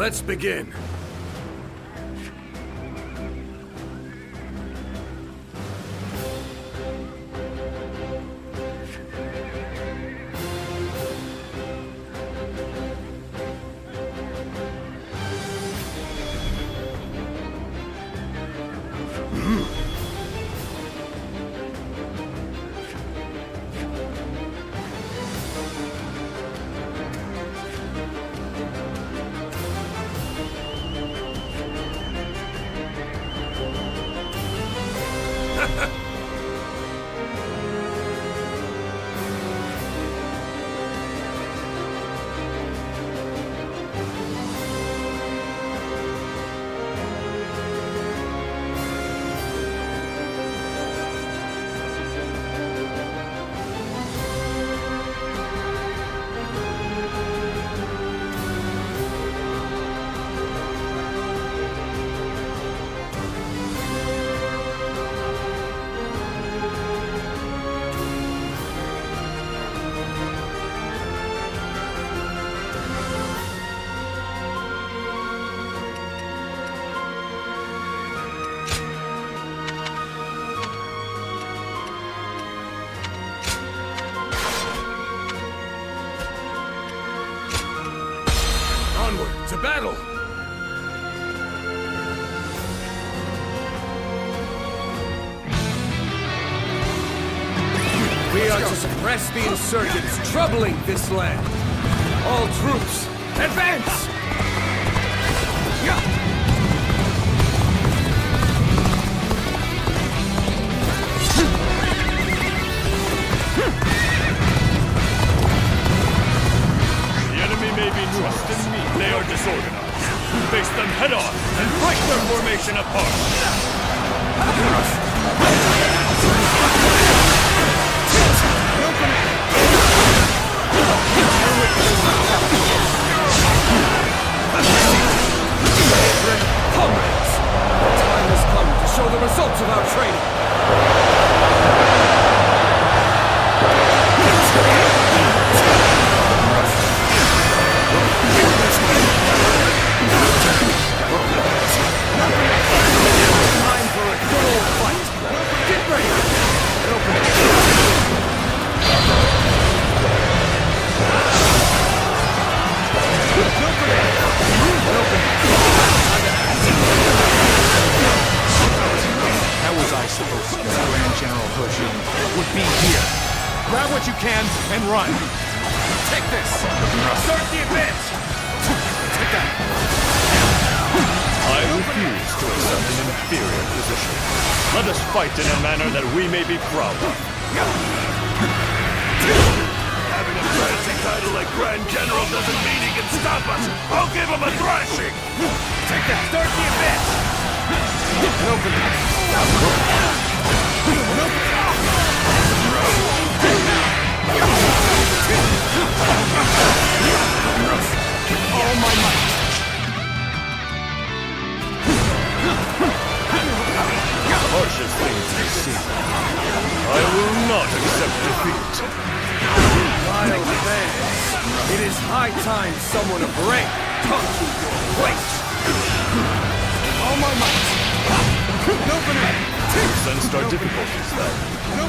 Let's begin. To battle! We are to suppress the insurgents troubling this land. All troops, advance! The enemy may be trusted me. They are disorganized. Face them head on and break their formation apart. Comrades, the time has come to show the results of our training. Time for a good old fight. Get ready. How was I supposed to know Grand General Heroe would be here? Grab what you can and run. Take this. Start the advance. Take that. I refuse to accept an inferior position. Let us fight in a manner that we may be proud of. Having a fancy title like Grand General doesn't mean he can stop us. I'll give him a thrashing. Take that. Start the advance. Open it. All my might. Harshest things to see. I will not accept defeat. Wild fans, it is high time someone of rank taught you your place. All my might. Open it. Sensed our difficulties then.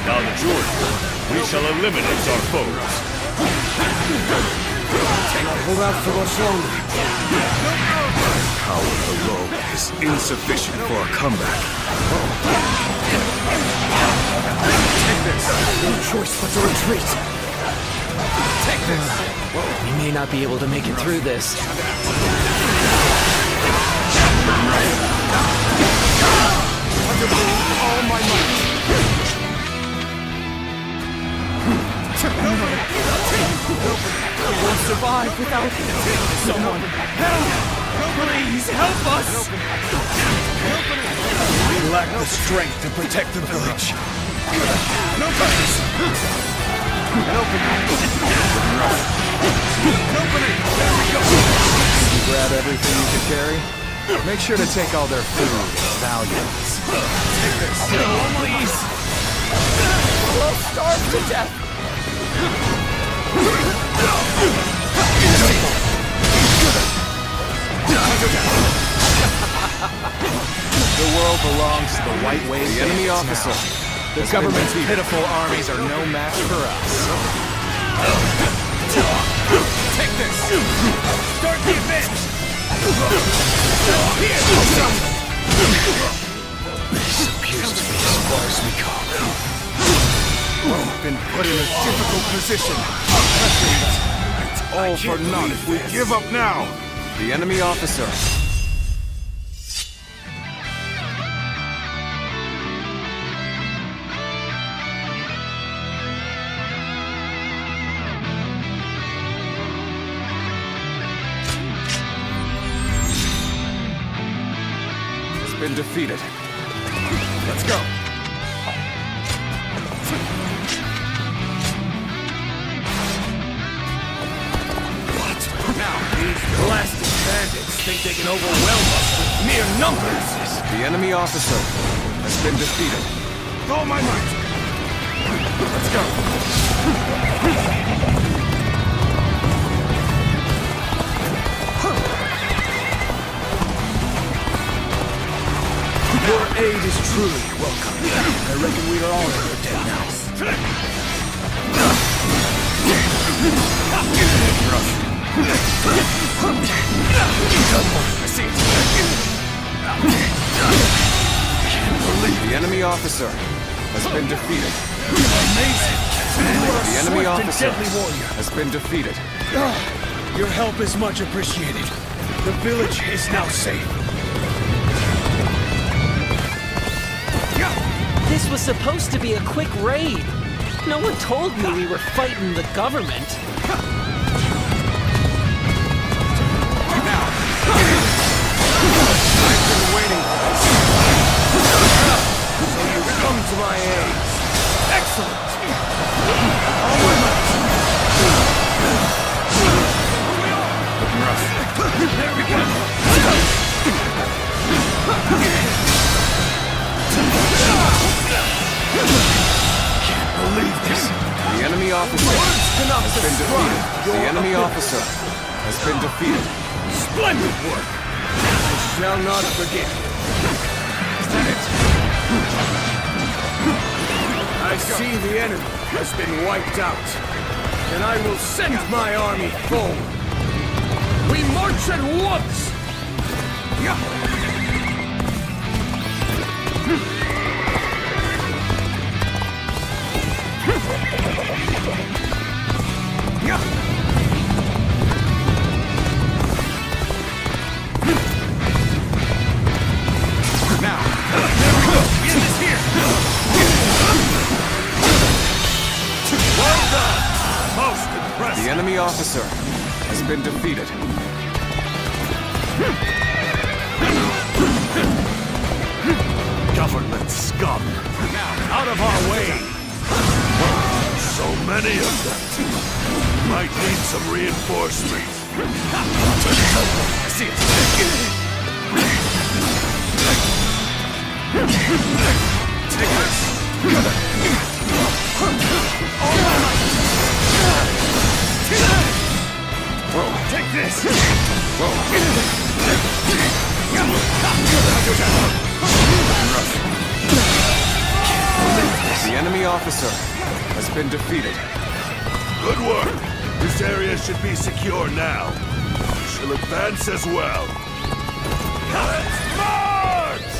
Now that you're here, we shall eliminate our foes. Hold out for us longer. Power alone is insufficient for a comeback. Take this. No choice but to retreat. Take this. We may not be able to make it through this. All my might. We won't survive without someone. Help! Please help us! We lack the strength to protect the village. No purpose! Opening! There we go! You grab everything you can carry? Make sure to take all their food and valuables. Take this! Please! We'll starve to death! The world belongs to the white wave. The enemy officer. The government's pitiful armies are no match for us. Take this! Start the advance! This appears to be as far as we go. We've been put in a difficult position. It's all for naught if we give up now. The enemy officer. Been defeated. Let's go. What? Now, these blasted bandits think they can overwhelm us with mere numbers! The enemy officer has been defeated. With all my might. Let's go. Your aid is truly welcome. I reckon we are all in your debt now. I see it. The enemy officer has been defeated. Amazing! The enemy officer deadly warrior. has been defeated. Your help is much appreciated. The village is now safe. This was supposed to be a quick raid. No one told me we were fighting the government. Now. I've been waiting for this. So you've come to my aid. Excellent! All my might. Looking rough. There we go! Can't believe this. The enemy officer Cannot has been defeated. The enemy officer has been defeated. Splendid work! I shall not forget. Is that it? I see the enemy has been wiped out, and I will send my army forward. We march at once! Now. There we go. End this here. Well done! Most impressive! The enemy officer has been defeated. Government scum! Now. Out of our way! So many of them! Might need some reinforcement. I see it. Take this. Whoa, take this! The enemy officer has been defeated. Good work! This area should be secure now. We shall advance as well. Let's march!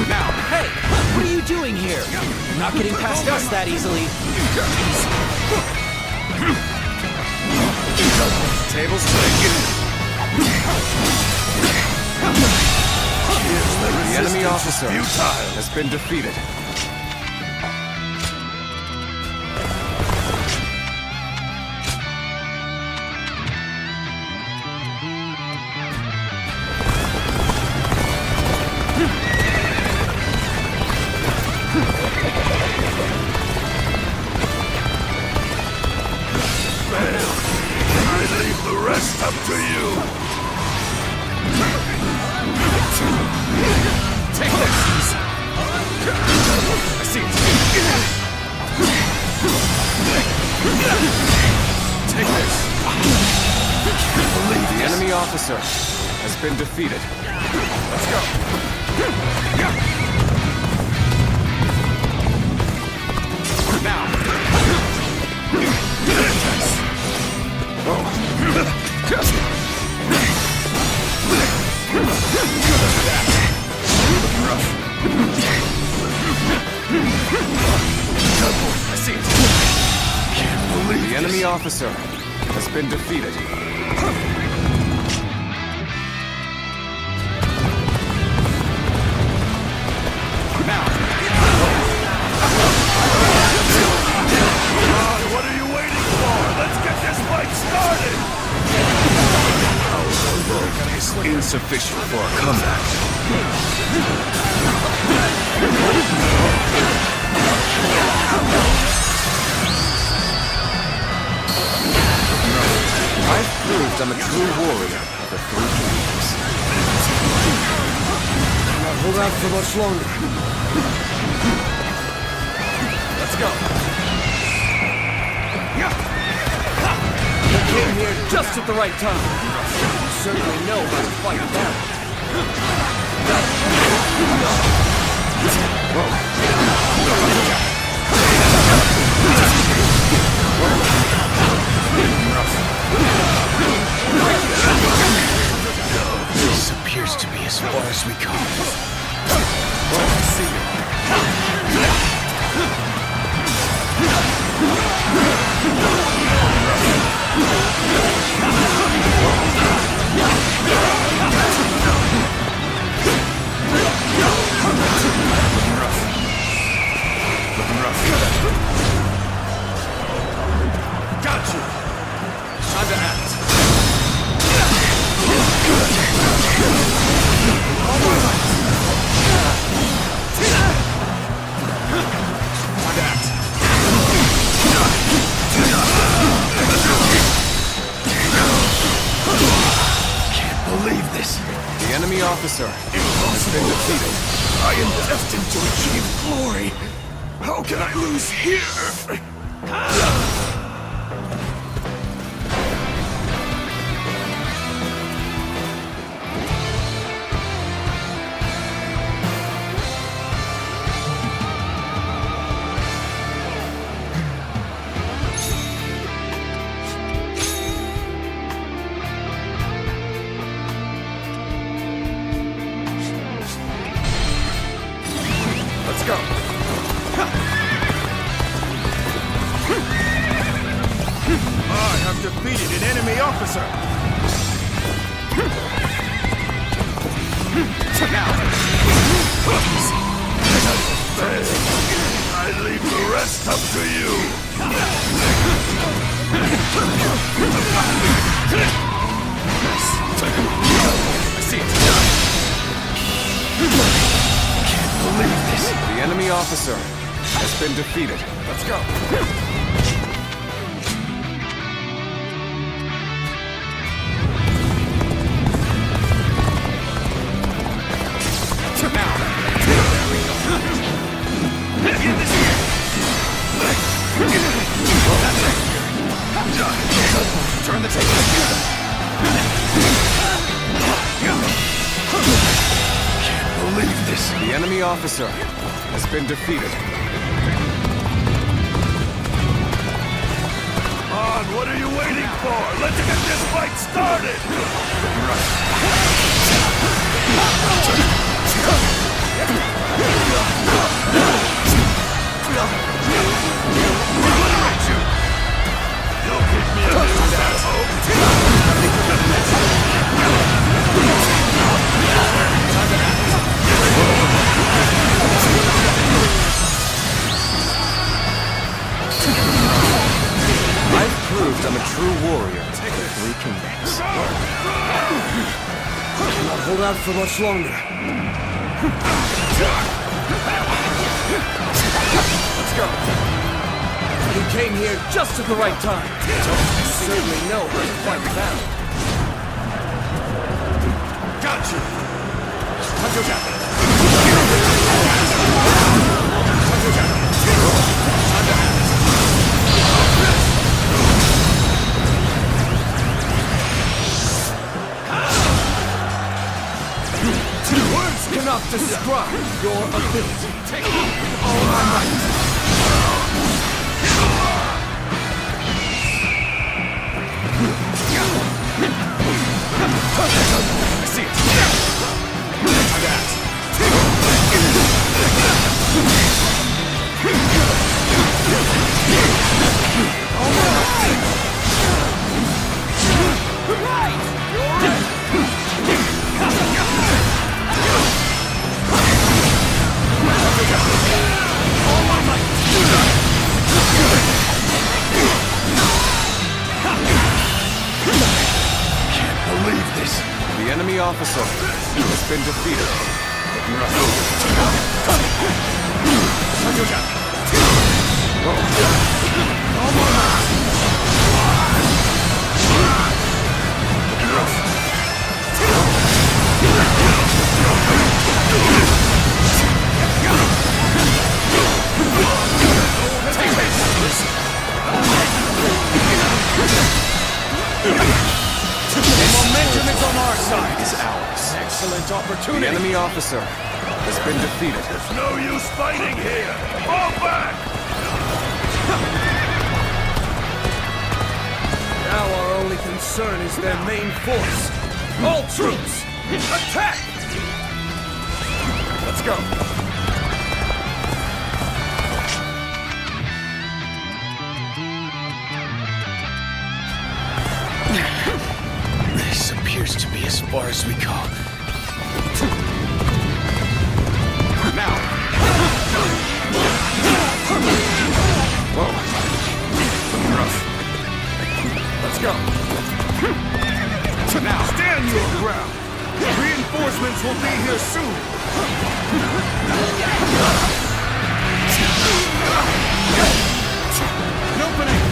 Now. Hey, what are you doing here? You're not getting past us that easily. Tables turning. The enemy officer Futile! has been defeated. I leave the rest up to you! Take this. officer has been defeated. Let's go. Now. I see it. Can't believe The enemy officer has been defeated. Now. What are you waiting for? Let's get this fight started! It's insufficient for a comeback. I've proved I'm a true warrior of the Three Kingdoms. Not hold out for much longer. Let's go. You came here just at the right time. You certainly know how to fight back. This appears to be as far as we come. I see it. Got you! Time to act. All my might! Time to act. Can't believe this. The enemy officer has been defeated. I am destined to achieve glory! How can I lose here? Let's go. I have defeated an enemy officer. Now. I leave the rest up to you! I see it. Can't believe this. The enemy officer has been defeated. Let's go. Now. There we go. Turn the table. Can't believe this. The enemy officer has been defeated. On, what are you waiting for? Let's get this fight started! Obliterate you! You'll keep me amused, I hope. I've proved I'm a true warrior of the Three Kingdoms. Not hold out for much longer. Let's go. You came here just at the right time. You certainly know how to fight back. Got you! officer has been defeated. The momentum is on our side. Is ours. Excellent The opportunity. enemy officer has been defeated. There's no use fighting here! Fall back! Now our only concern is their main force. All troops, attack! Let's go. This appears to be as far as we go. Now! Whoa. Let's go. Now! Stand your ground. Reinforcements will be here soon. An opening.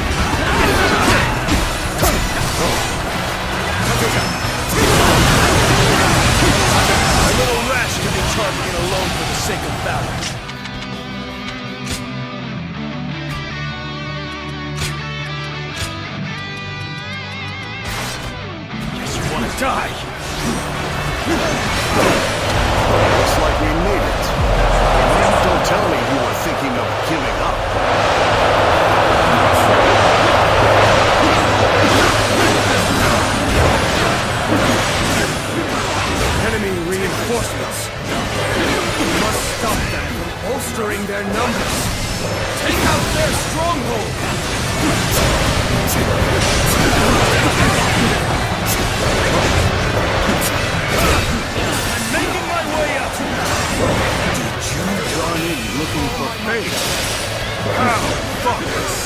A little rash to be charging it alone for the sake of battle. Guess you want to die. Looks like we made it. Don't tell me you were thinking of giving up. Enemy reinforcements. We must stop them from bolstering their numbers. Take out their stronghold. I'm making my way up. Did you run in looking for fate? How thoughtless.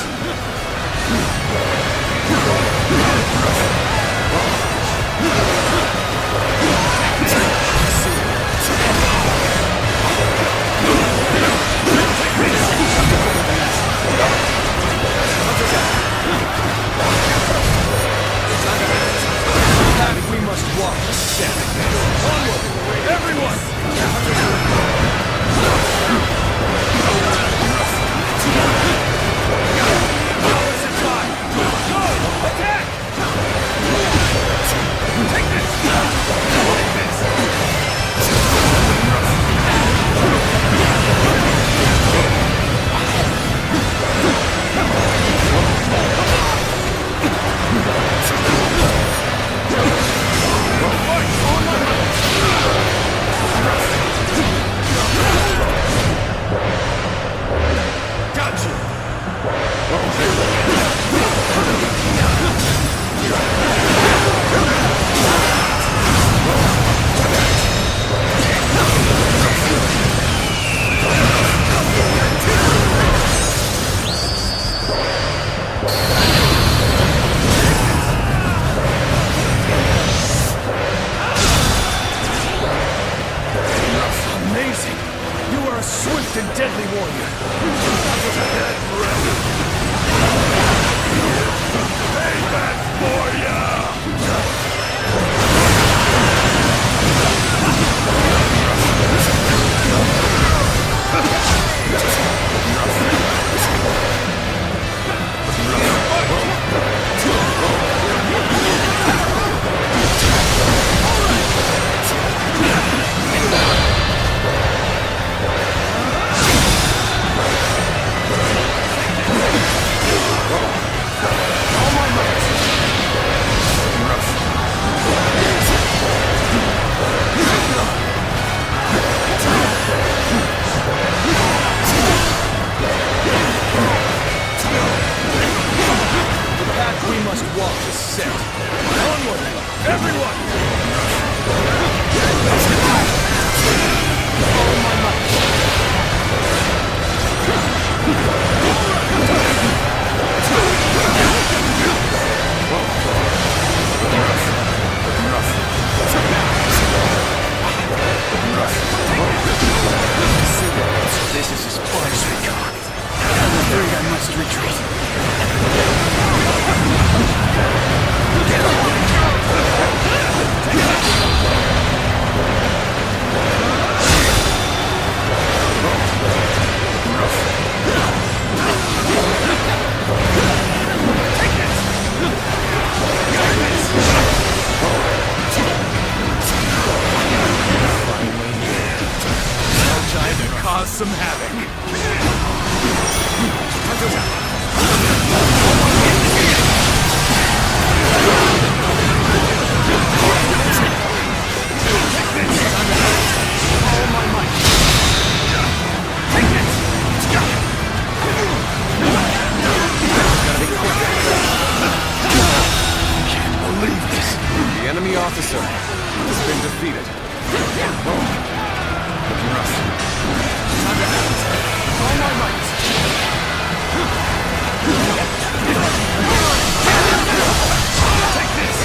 We must walk the step. Onward, everyone! Now is the time! Go! Attack! Take this! Take this! Got you! Amazing! You are a swift and deadly warrior. Payback for ya! The enemy officer has been defeated. Looking rough. Time to act. All my might. Take this!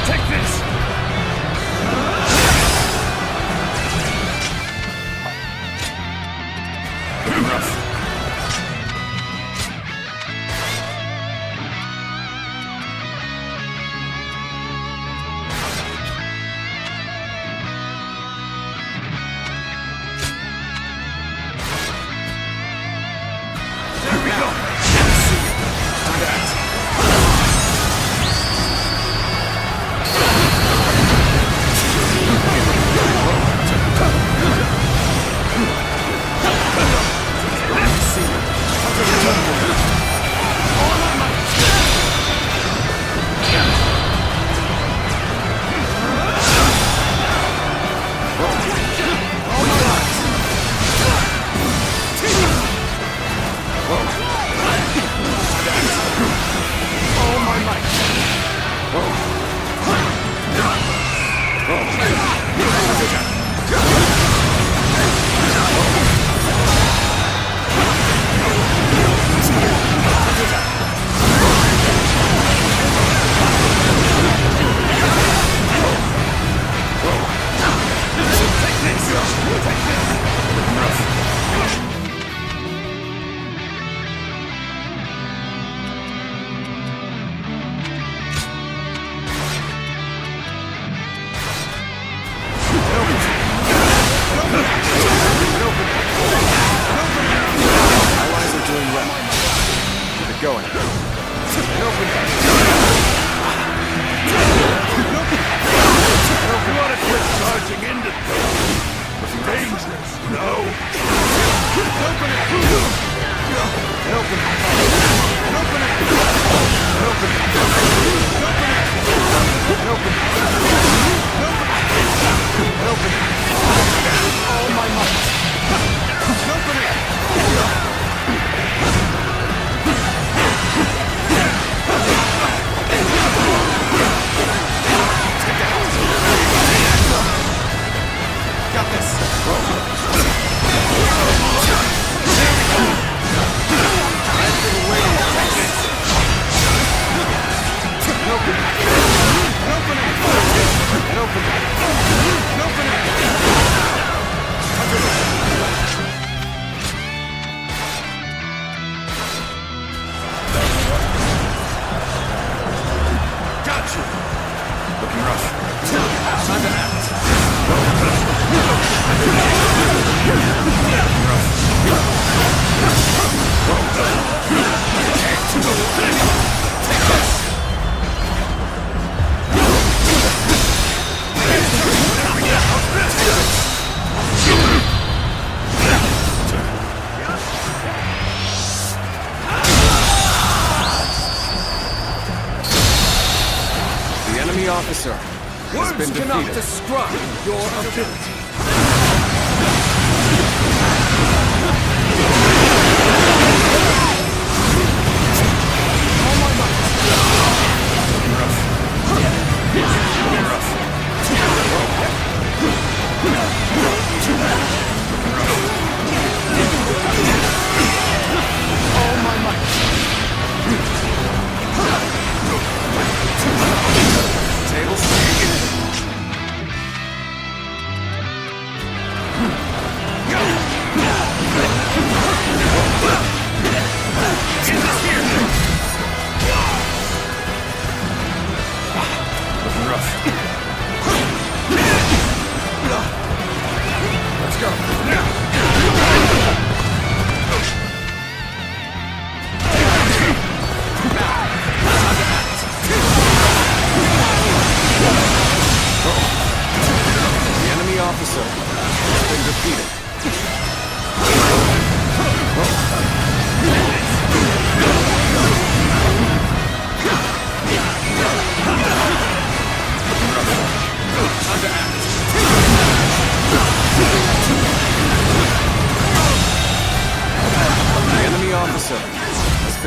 Take this! Looking rough. Going. You ought to quit charging into things. It's dangerous, you know? Open it! Open it! Open it! Open it! Open it! Open it! All my might! Open it! Got this. Looking rough. Time to act. The enemy officer has been defeated. Words cannot describe your ability.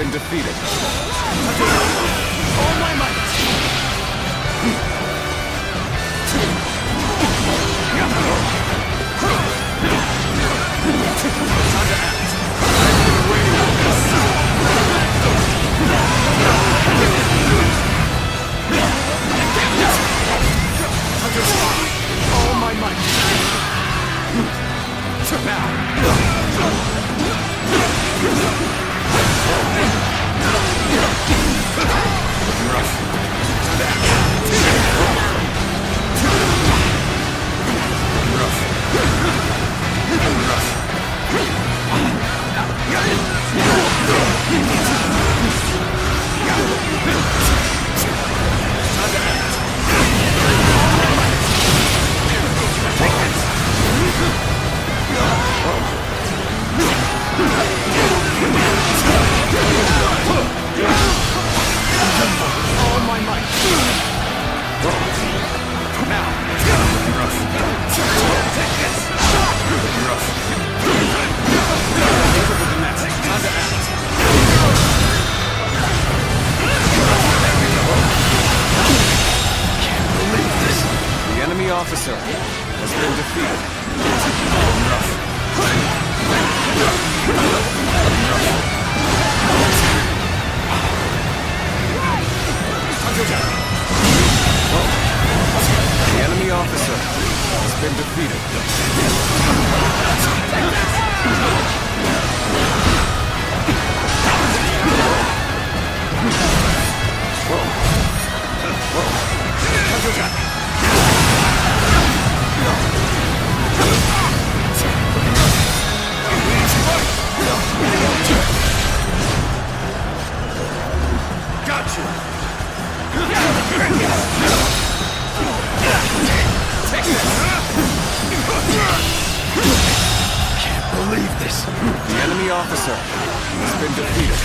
been defeated. All my might! Time to act. I've been waiting for this. All my might. Now. All my might. Now. Take this. Time to act. Can't believe this. The enemy officer has been defeated. The enemy officer has been defeated. Gotcha! Can't believe this. The enemy officer has been defeated.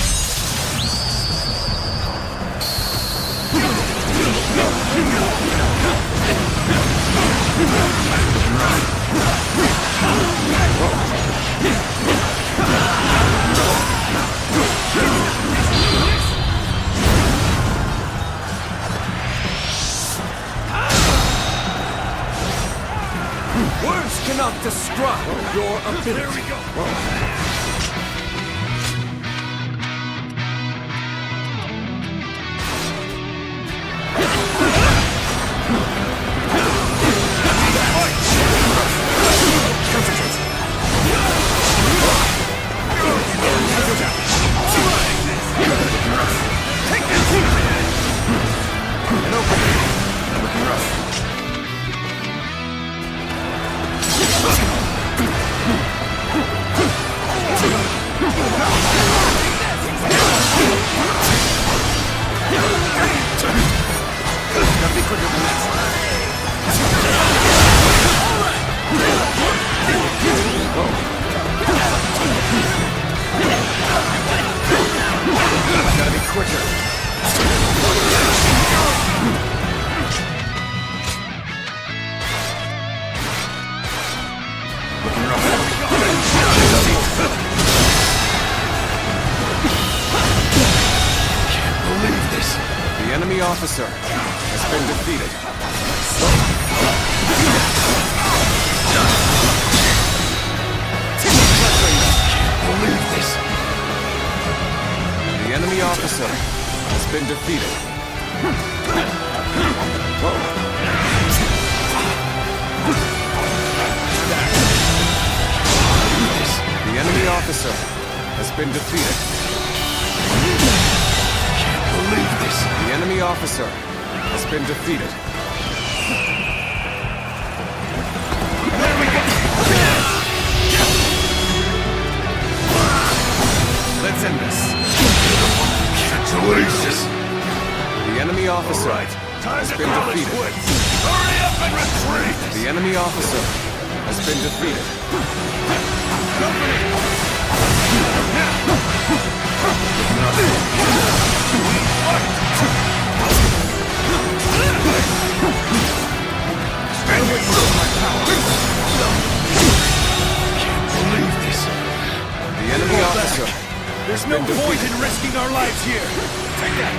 Words cannot describe your ability. There we go. Gotta be quicker than that. Gotta be quicker. Can't believe this. The enemy officer has been defeated. Can't believe this. The enemy officer has been defeated. The enemy officer has been defeated. Can't believe this. The enemy officer has been defeated. There we go. Let's end this. Delicious. The enemy officer has been defeated. Hurry up and retreat. The enemy officer has been defeated. Can't believe this. The enemy officer There's no point in risking our lives here. Take that.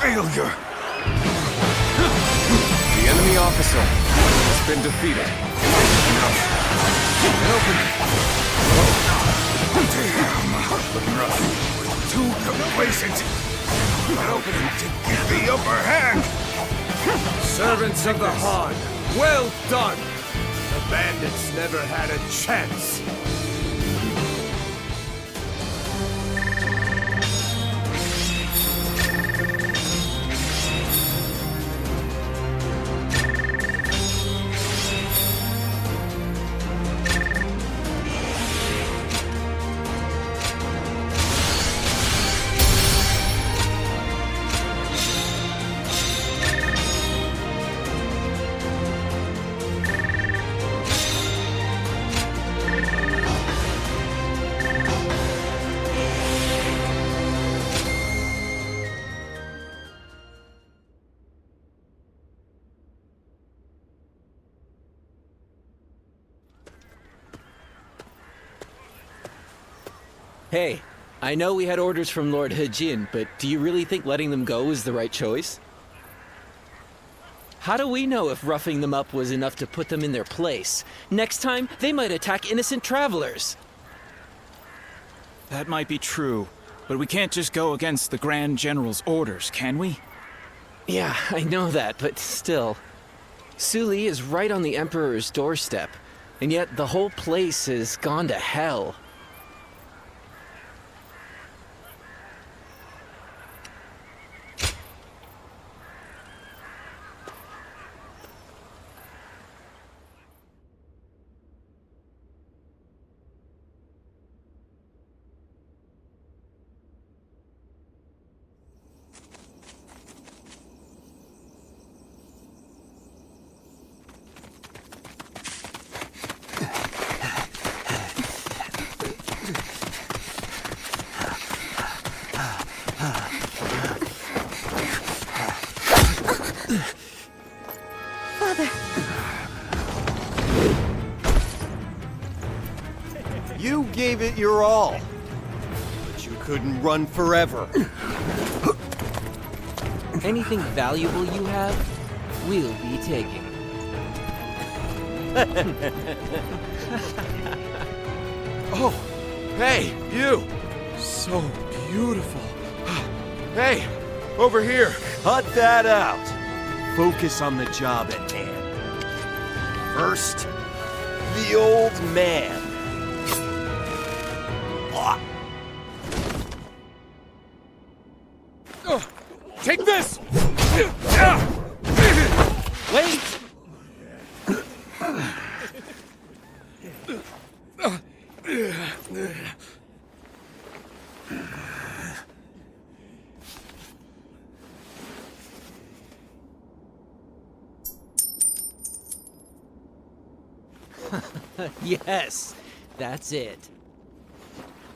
Failure. The enemy officer has been defeated. Looking rough. Too complacent. Hoping to get the upper hand. Servants of the Han, well done! The bandits never had a chance. Hey, I know we had orders from Lord He, but do you really think letting them go was the right choice? How do we know if roughing them up was enough to put them in their place? Next time, they might attack innocent travelers. That might be true, but we can't just go against the Grand General's orders, can we? Yeah, I know that, but still. Suli is right on the Emperor's doorstep, and yet the whole place has gone to hell. You gave it your all, but you couldn't run forever. Anything valuable you have, we'll be taking. Oh, hey, you! So beautiful. Hey, over here. Cut that out. Focus on the job at hand. First, the old man. Take this! Wait! Yes, that's it.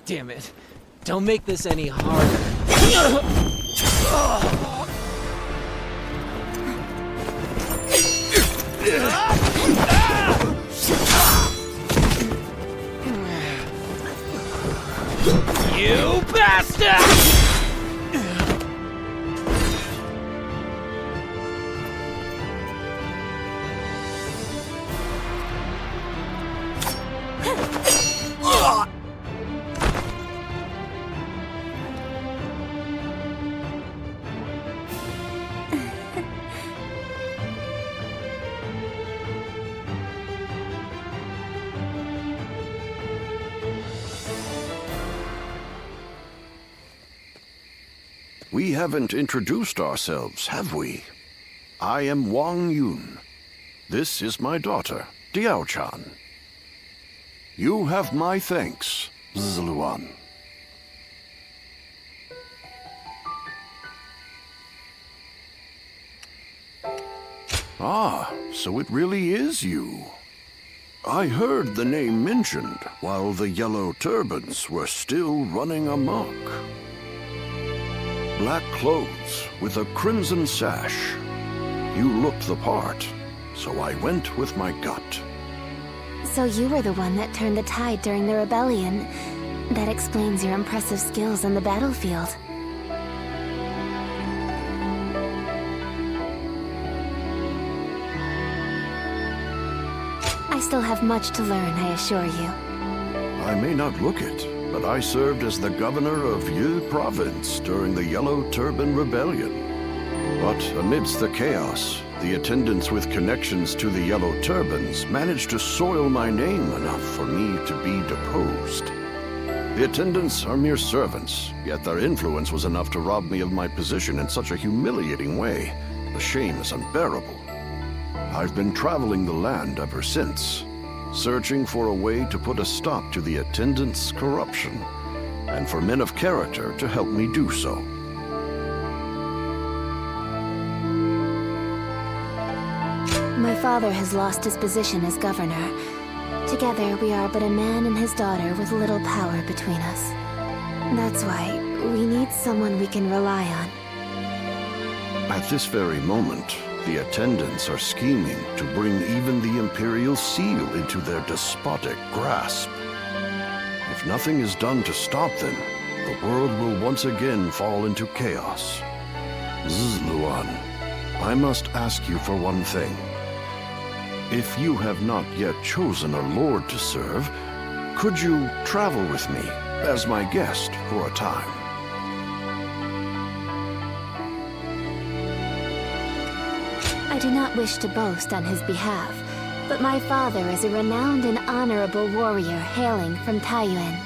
Damn it. Don't make this any harder. You bastard! We haven't introduced ourselves, have we? I am Wang Yun. This is my daughter, Diao-chan. You have my thanks, Zluan. Ah, so it really is you. I heard the name mentioned while the Yellow Turbans were still running amok. Black clothes with a crimson sash. You looked the part, so I went with my gut. So you were the one that turned the tide during the rebellion. That explains your impressive skills on the battlefield. I still have much to learn, I assure you. I may not look it, but I served as the governor of Yi province during the Yellow Turban Rebellion. But amidst the chaos, the attendants with connections to the Yellow Turbans managed to soil my name enough for me to be deposed. The attendants are mere servants, yet their influence was enough to rob me of my position in such a humiliating way. The shame is unbearable. I've been traveling the land ever since, searching for a way to put a stop to the attendants' corruption, and for men of character to help me do so. My father has lost his position as governor. Together, we are but a man and his daughter with little power between us. That's why we need someone we can rely on. At this very moment, the attendants are scheming to bring even the Imperial Seal into their despotic grasp. If nothing is done to stop them, the world will once again fall into chaos. Zluan, I must ask you for one thing. If you have not yet chosen a lord to serve, could you travel with me as my guest for a time? I do not wish to boast on his behalf, but my father is a renowned and honorable warrior hailing from Taiyuan.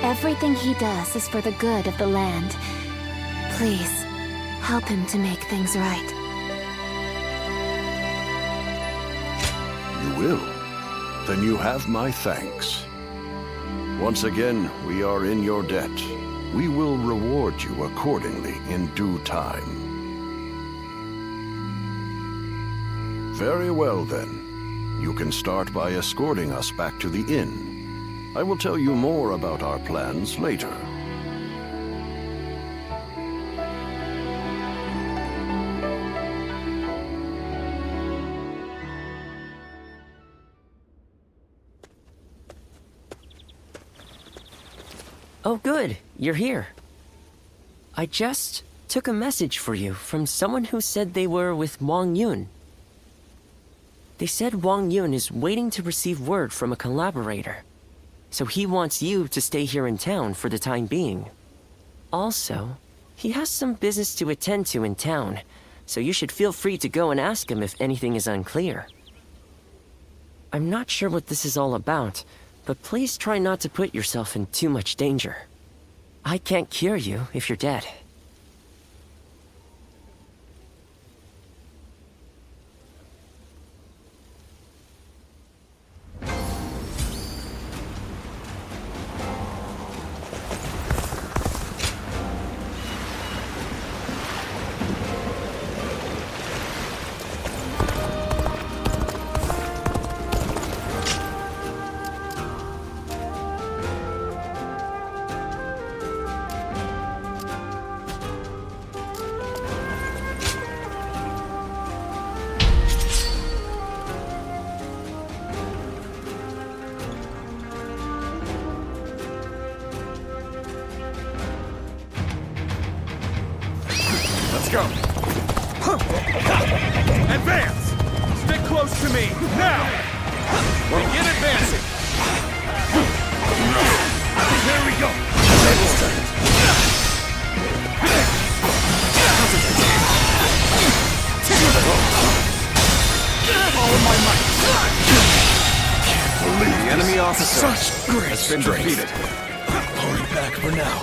Everything he does is for the good of the land. Please, help him to make things right. You will? Then you have my thanks. Once again, we are in your debt. We will reward you accordingly in due time. Very well, then. You can start by escorting us back to the inn. I will tell you more about our plans later. Oh, good. You're here. I just took a message for you from someone who said they were with Wang Yun. They said Wang Yun is waiting to receive word from a collaborator, so he wants you to stay here in town for the time being. Also, he has some business to attend to in town, so you should feel free to go and ask him if anything is unclear. I'm not sure what this is all about, but please try not to put yourself in too much danger. I can't cure you if you're dead. Go. Advance! Stick close to me, now! Begin advancing! There we go! All of my might! The enemy officer Such great has been strength. defeated. Pulling back for now.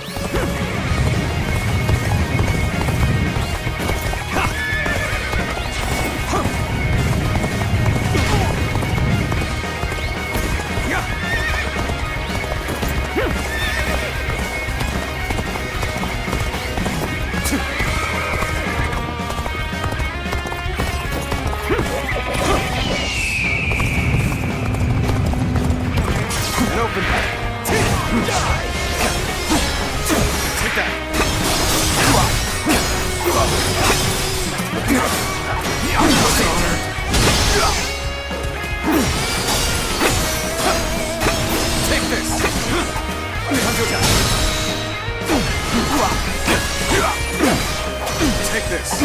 this.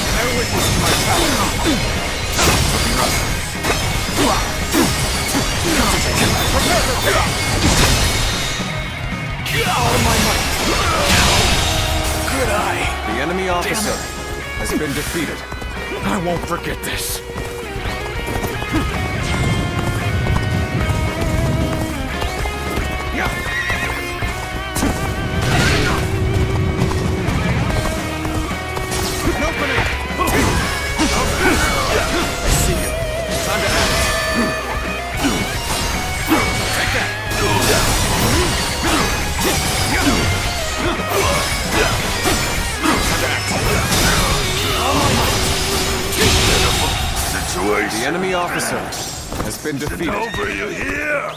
I witnessed my power. All my might. Good eye. The enemy officer has been defeated. I won't forget this. The enemy officer has been defeated. Over, you hear?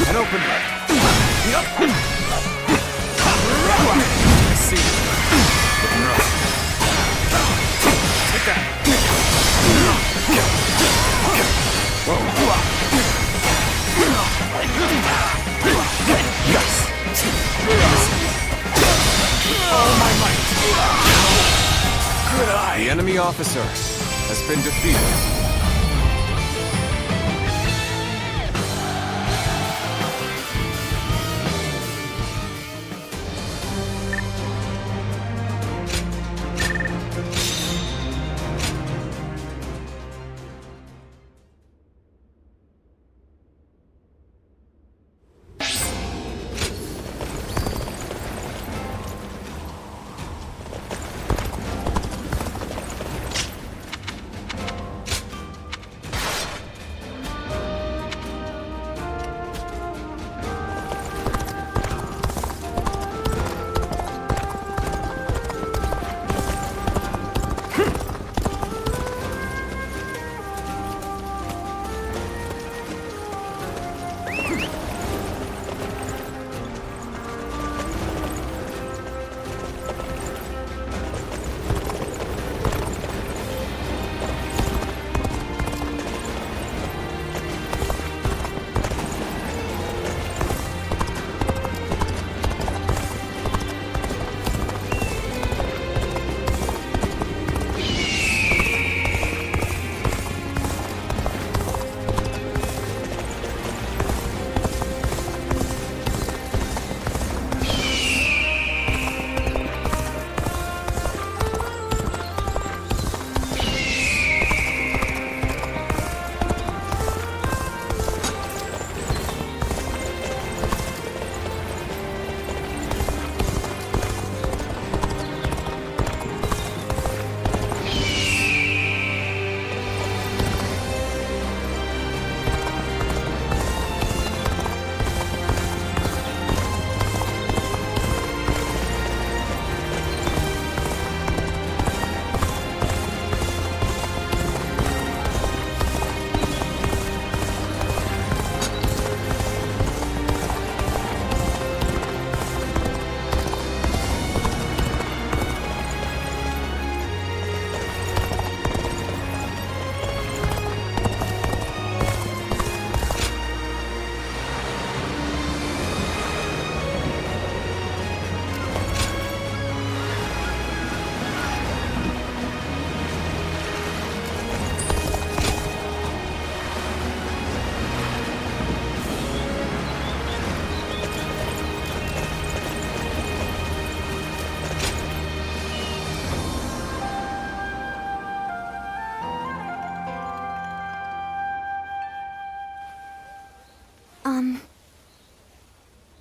An open. I see you. Take that. All my might. Good eye. The enemy officer has been defeated.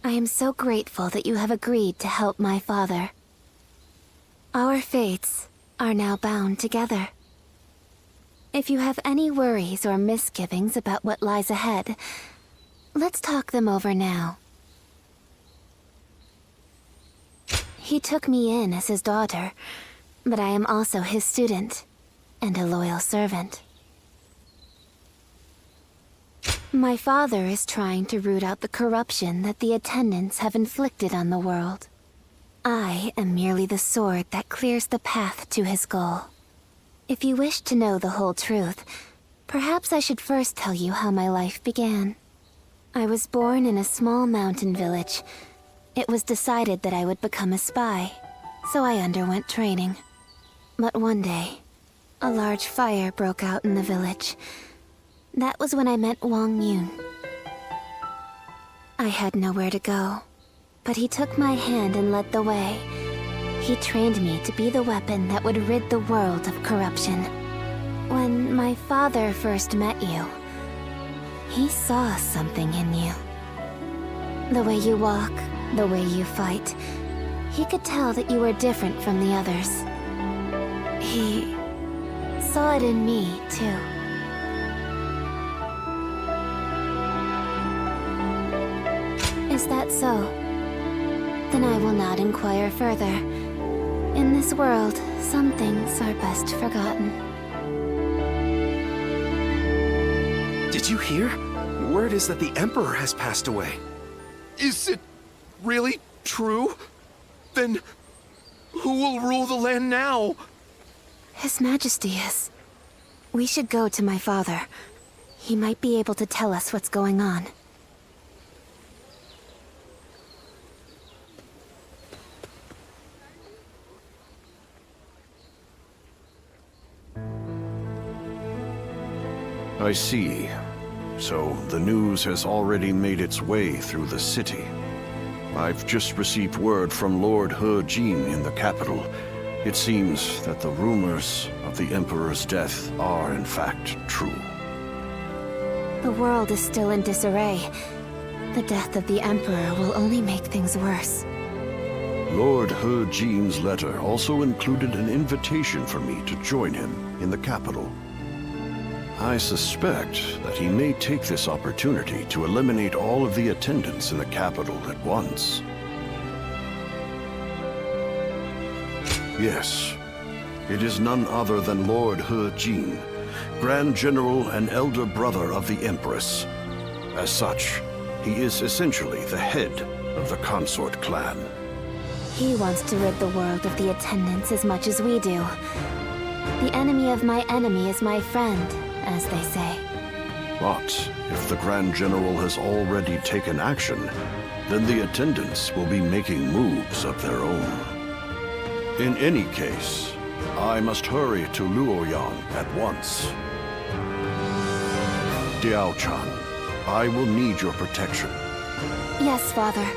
I am so grateful that you have agreed to help my father. Our fates are now bound together. If you have any worries or misgivings about what lies ahead, let's talk them over now. He took me in as his daughter, but I am also his student, and a loyal servant. My father is trying to root out the corruption that the attendants have inflicted on the world. I am merely the sword that clears the path to his goal. If you wish to know the whole truth, perhaps I should first tell you how my life began. I was born in a small mountain village. It was decided that I would become a spy, so I underwent training. But one day, a large fire broke out in the village. That was when I met Wang Yun. I had nowhere to go, but he took my hand and led the way. He trained me to be the weapon that would rid the world of corruption. When my father first met you, he saw something in you. The way you walk, the way you fight. He could tell that you were different from the others. He saw it in me, too. Is that so? Then I will not inquire further. In this world, some things are best forgotten. Did you hear? Word is that the Emperor has passed away. Is it really true? Then who will rule the land now? His Majesty is. We should go to my father. He might be able to tell us what's going on. I see. So the news has already made its way through the city. I've just received word from Lord He Jin in the capital. It seems that the rumors of the Emperor's death are in fact true. The world is still in disarray. The death of the Emperor will only make things worse. Lord He Jin's letter also included an invitation for me to join him in the capital. I suspect that he may take this opportunity to eliminate all of the attendants in the capital at once. Yes, it is none other than Lord He Jin, Grand General and elder brother of the Empress. As such, he is essentially the head of the consort clan. He wants to rid the world of the attendants as much as we do. The enemy of my enemy is my friend, as they say. But if the Grand General has already taken action, then the attendants will be making moves of their own. In any case, I must hurry to Luoyang at once. Diao-chan, I will need your protection. Yes, Father.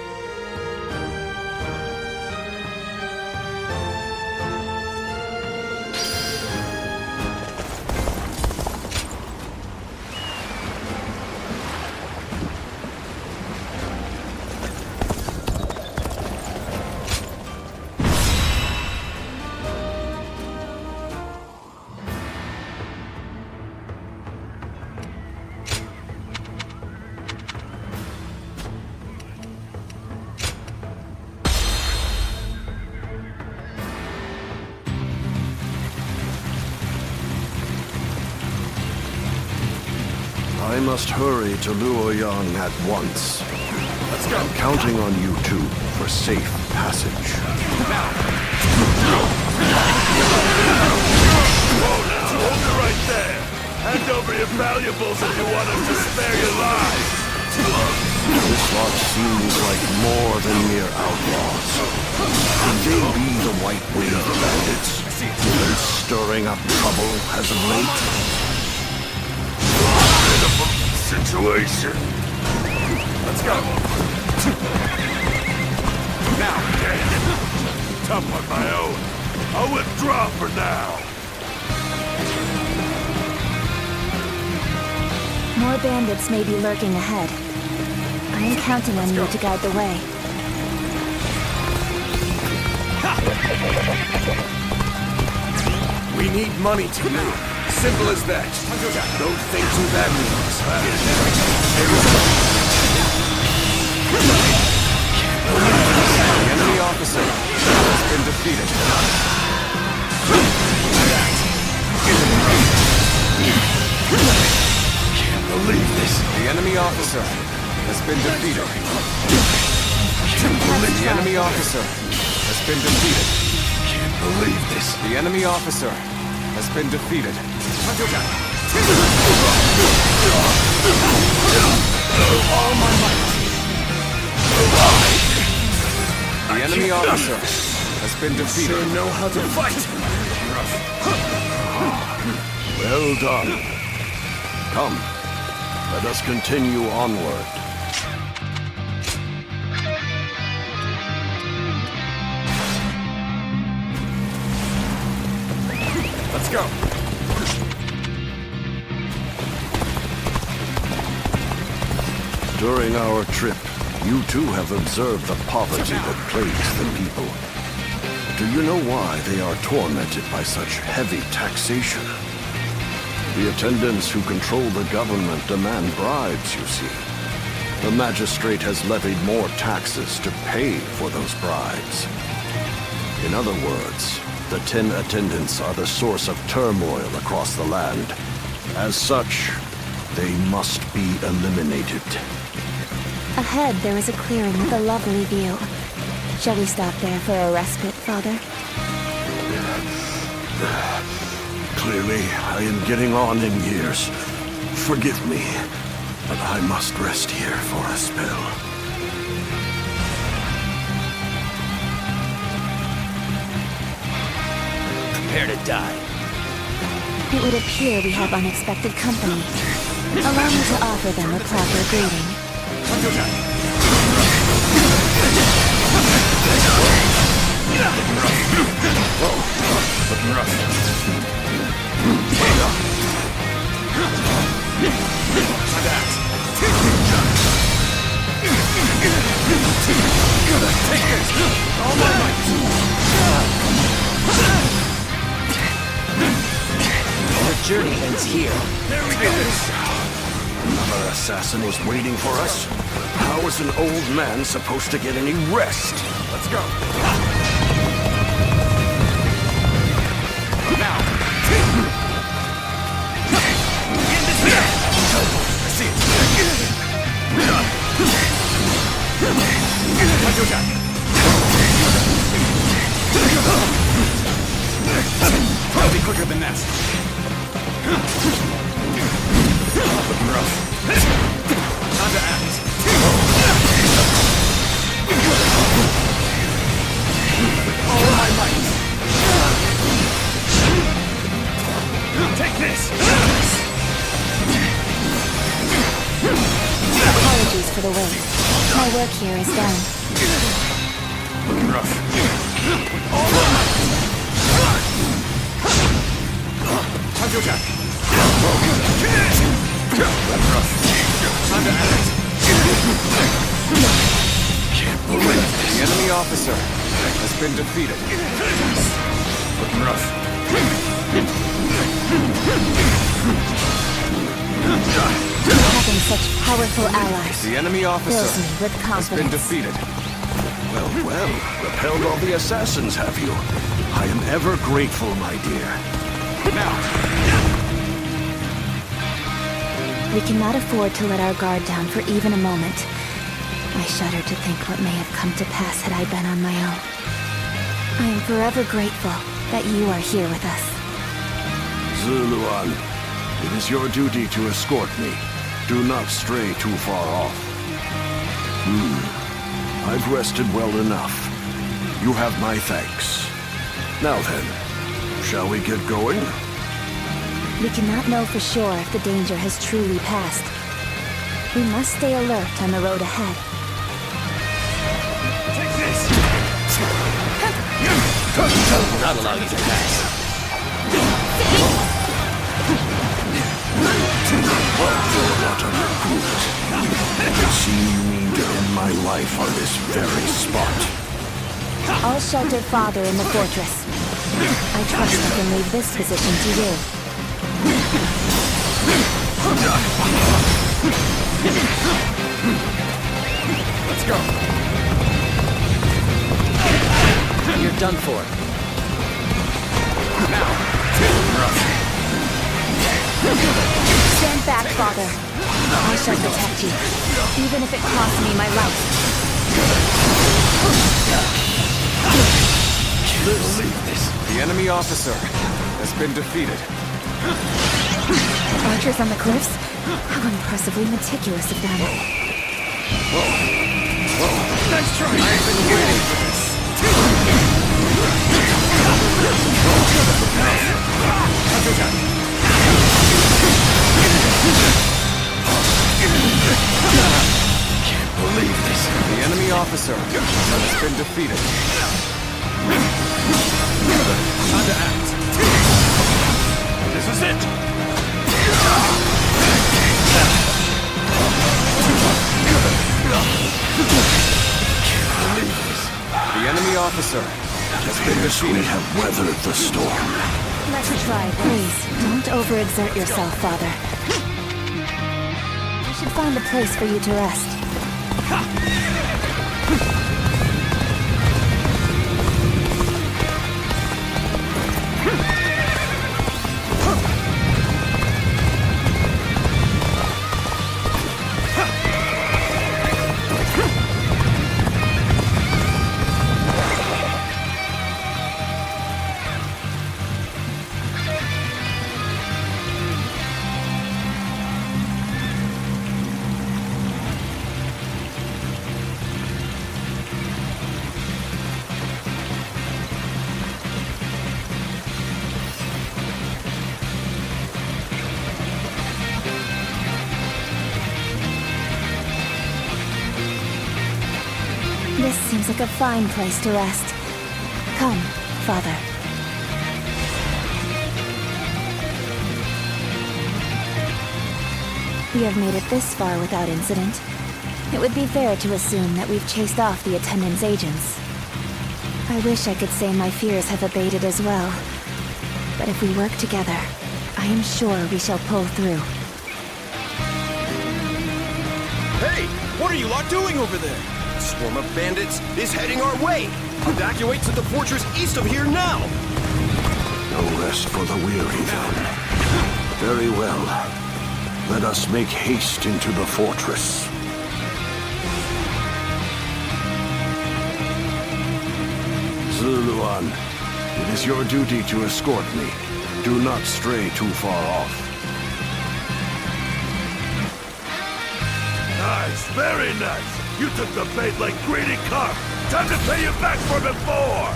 I must hurry to Luoyang at once. Let's go. I'm counting on you two for safe passage. Hold it right there! Hand over your valuables if you want us to spare your lives! This lot seems like more than mere outlaws. Could they be the White Wave bandits who've been stirring up trouble as of late? Situation. Let's go. Now. Tough on my own. I'll withdraw for now. More bandits may be lurking ahead. I am counting on you to guide the way. We need money to move. Simple as that. Don't think too badly of us. The enemy officer. officer has been defeated. The enemy officer has been defeated. Can't believe this. The enemy officer has been defeated. All my might. The enemy officer has been defeated. Sure know how to fight. Well done. Come, let us continue onward. Let's go. During our trip, you too have observed the poverty that plagues the people. Do you know why they are tormented by such heavy taxation? The attendants who control the government demand bribes, you see. The magistrate has levied more taxes to pay for those bribes. In other words, the 10 attendants are the source of turmoil across the land. As such, they must be eliminated. Ahead, there is a clearing with a lovely view. Shall we stop there for a respite, Father? Clearly, I am getting on in years. Forgive me, but I must rest here for a spell. Prepare to die. It would appear we have unexpected company. Allow me to offer them a proper greeting. Looking rough. Take this. All my might. The journey ends here. There we go. Another assassin was waiting for us? How is an old man supposed to get any rest? Let's go. Now. In this here. I see it. I'll be quicker than that. Looking rough. Time to act. All my might. Take this. Apologies for the wait. My work here is done. Looking rough. All my might. Time to attack. Time to act. Can't believe this. The enemy officer has been defeated. Looking rough. Having such powerful allies The enemy officer fills me with has been confidence. defeated. Well, repelled all the assassins, have you? I am ever grateful, my dear. Now. We cannot afford to let our guard down for even a moment. I shudder to think what may have come to pass had I been on my own. I am forever grateful that you are here with us. Zuluan, it is your duty to escort me. Do not stray too far off. I've rested well enough. You have my thanks. Now then, shall we get going? We cannot know for sure if the danger has truly passed. We must stay alert on the road ahead. Take this. Not allow you to pass. What a recruit. It seems you mean to end my life on this very spot. I'll shelter Father in the fortress. I trust I can leave this position to you. Let's go. You're done for. Now. Stand back, Father. I shall protect you, even if it costs me my life. Can't believe this. The enemy officer has been defeated. Archers on the cliffs? How impressively meticulous of them. Nice try. I've been waiting for this. Can't believe this. The enemy officer has been defeated. Time to act. This is it. Can't believe this. The enemy officer has been We defeated. have weathered the storm. Let's try this. Please, don't overexert yourself, Father. I should find a place for you to rest. This seems like a fine place to rest. Come, Father. We have made it this far without incident. It would be fair to assume that we've chased off the attendant's agents. I wish I could say my fears have abated as well. But if we work together, I am sure we shall pull through. Hey! What are you lot doing over there? A swarm of bandits is heading our way! Evacuate to the fortress east of here now! No rest for the weary, then. Very well. Let us make haste into the fortress. Zuluan, it is your duty to escort me. Do not stray too far off. Nice, very nice. You took the bait like greedy carp. Time to pay you back for before.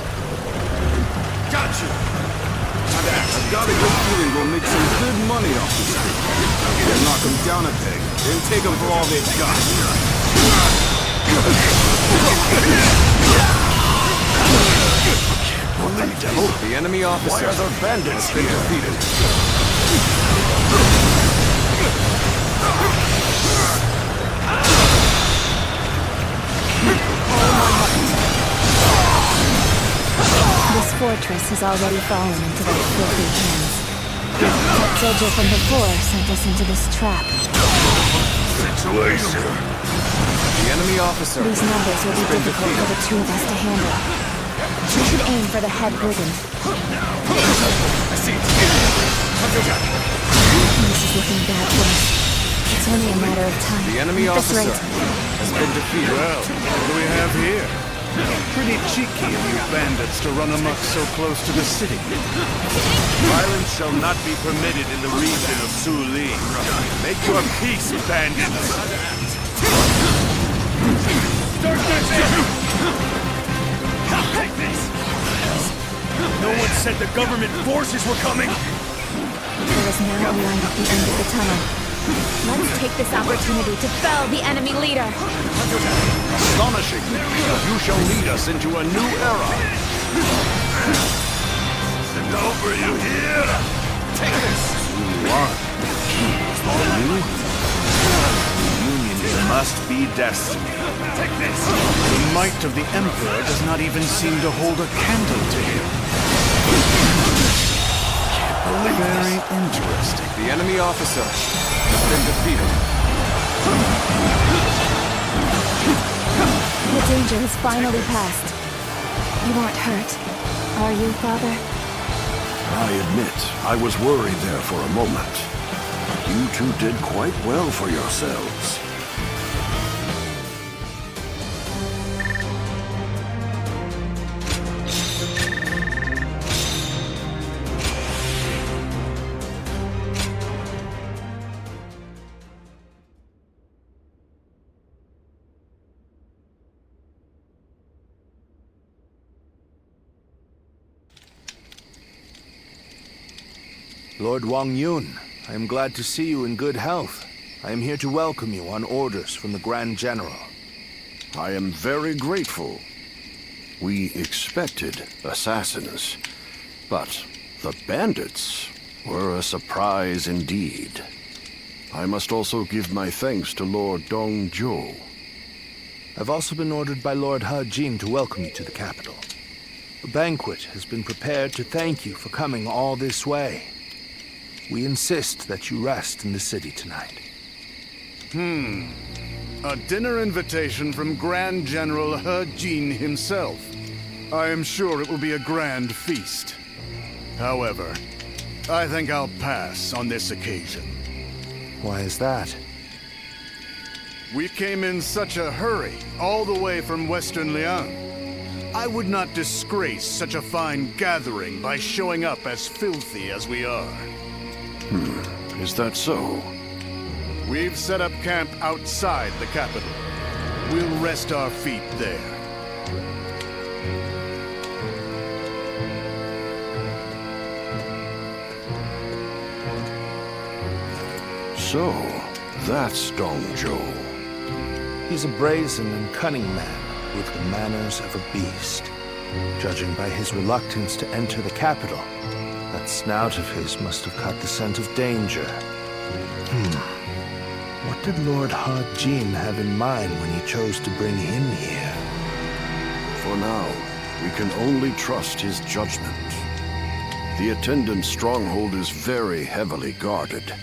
Got you! I've got a good feeling we'll make some good money off this thing. We'll knock them down a peg, then take them for all they've got. The enemy officer Why are there bandits has been here? defeated. This fortress has already fallen into their filthy hands. That soldier from before sent us into this trap. Situation. The enemy officer These numbers will be has been difficult for defeated. the two of us to handle. We should aim for the head brigand. I see. This is looking bad for us. It's only a matter of time. The enemy At this officer rate, has been defeated. Well, what do we have here? Pretty cheeky of you bandits to run amok so close to the city. Violence shall not be permitted in the region of Suli. Make your peace, bandits. Take this. No one said the government forces were coming. there is now a light at the end of the tunnel. Let's take this opportunity to fell the enemy leader. Astonishing! You shall lead us into a new era. It's over, you hear? Take this. Union must be destiny. Take this. The might of the Emperor does not even seem to hold a candle to him. Very interesting. The enemy officer has been defeated. The danger has finally passed. You aren't hurt, are you, Father? I admit, I was worried there for a moment. You two did quite well for yourselves. Lord Wang Yun, I am glad to see you in good health. I am here to welcome you on orders from the Grand General. I am very grateful. We expected assassins, but the bandits were a surprise indeed. I must also give my thanks to Lord Dongzhou. I've also been ordered by Lord He Jin to welcome you to the capital. A banquet has been prepared to thank you for coming all this way. We insist that you rest in the city tonight. A dinner invitation from Grand General He Jin himself. I am sure it will be a grand feast. However, I think I'll pass on this occasion. Why is that? We came in such a hurry, all the way from Western Liang. I would not disgrace such a fine gathering by showing up as filthy as we are. Is that so? We've set up camp outside the capital. We'll rest our feet there. So, that's Dongzhou. He's a brazen and cunning man with the manners of a beast. Judging by his reluctance to enter the capital, that snout of his must have caught the scent of danger. What did Lord He Jin have in mind when he chose to bring him here? For now, we can only trust his judgment. The attendant stronghold is very heavily guarded.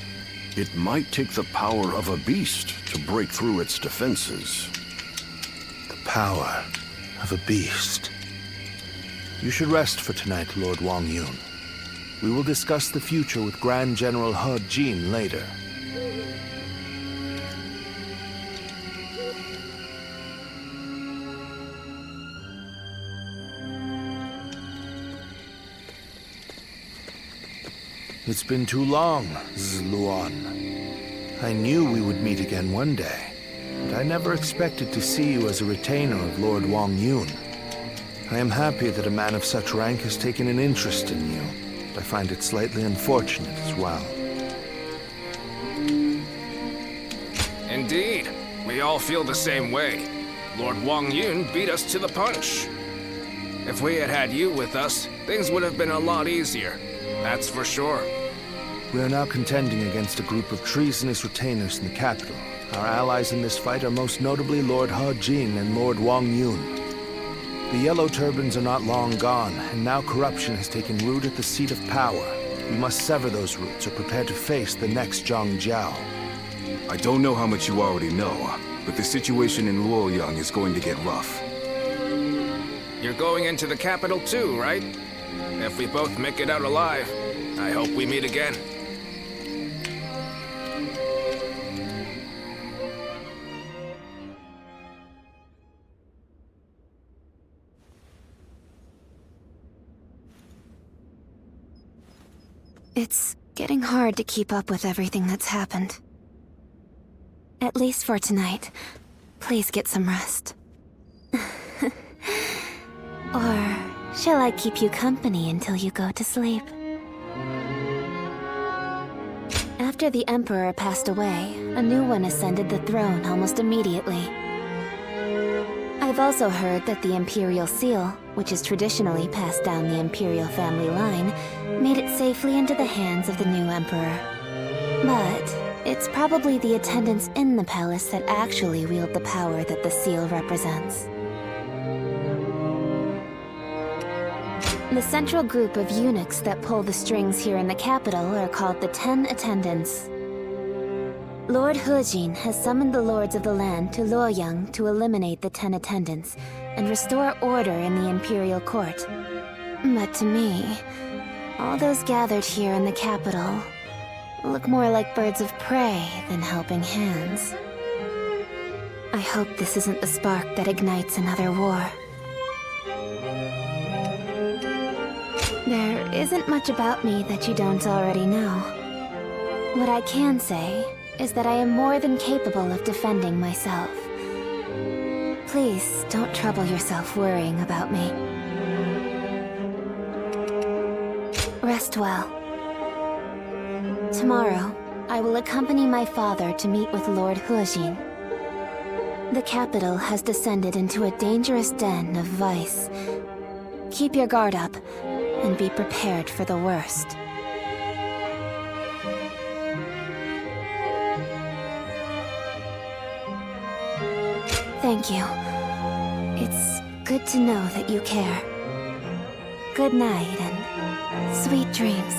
It might take the power of a beast to break through its defenses. The power of a beast. You should rest for tonight, Lord Wang Yun. We will discuss the future with Grand General He Jin later. It's been too long, Zluan. I knew we would meet again one day, but I never expected to see you as a retainer of Lord Wang Yun. I am happy that a man of such rank has taken an interest in you, but I find it slightly unfortunate as well. Indeed. We all feel the same way. Lord Wang Yun beat us to the punch. If we had had you with us, things would have been a lot easier. That's for sure. We are now contending against a group of treasonous retainers in the capital. Our allies in this fight are most notably Lord He Jin and Lord Wang Yun. The Yellow Turbans are not long gone, and now corruption has taken root at the seat of power. We must sever those roots or prepare to face the next Zhang Jiao. I don't know how much you already know, but the situation in Luoyang is going to get rough. You're going into the capital too, right? If we both make it out alive, I hope we meet again. It's getting hard to keep up with everything that's happened. At least for tonight. Please get some rest. Or shall I keep you company until you go to sleep? After the Emperor passed away, a new one ascended the throne almost immediately. I've also heard that the Imperial Seal, which is traditionally passed down the Imperial family line, made it safely into the hands of the new Emperor. But it's probably the attendants in the palace that actually wield the power that the seal represents. The central group of eunuchs that pull the strings here in the capital are called the 10 Attendants. Lord He Jin has summoned the lords of the land to Luoyang to eliminate the 10 Attendants and restore order in the Imperial Court. But to me, all those gathered here in the capital look more like birds of prey than helping hands. I hope this isn't the spark that ignites another war. There isn't much about me that you don't already know. What I can say is that I am more than capable of defending myself. Please, don't trouble yourself worrying about me. Rest well. Tomorrow, I will accompany my father to meet with Lord Huajin. The capital has descended into a dangerous den of vice. Keep your guard up, and be prepared for the worst. Thank you. It's good to know that you care. Good night and sweet dreams.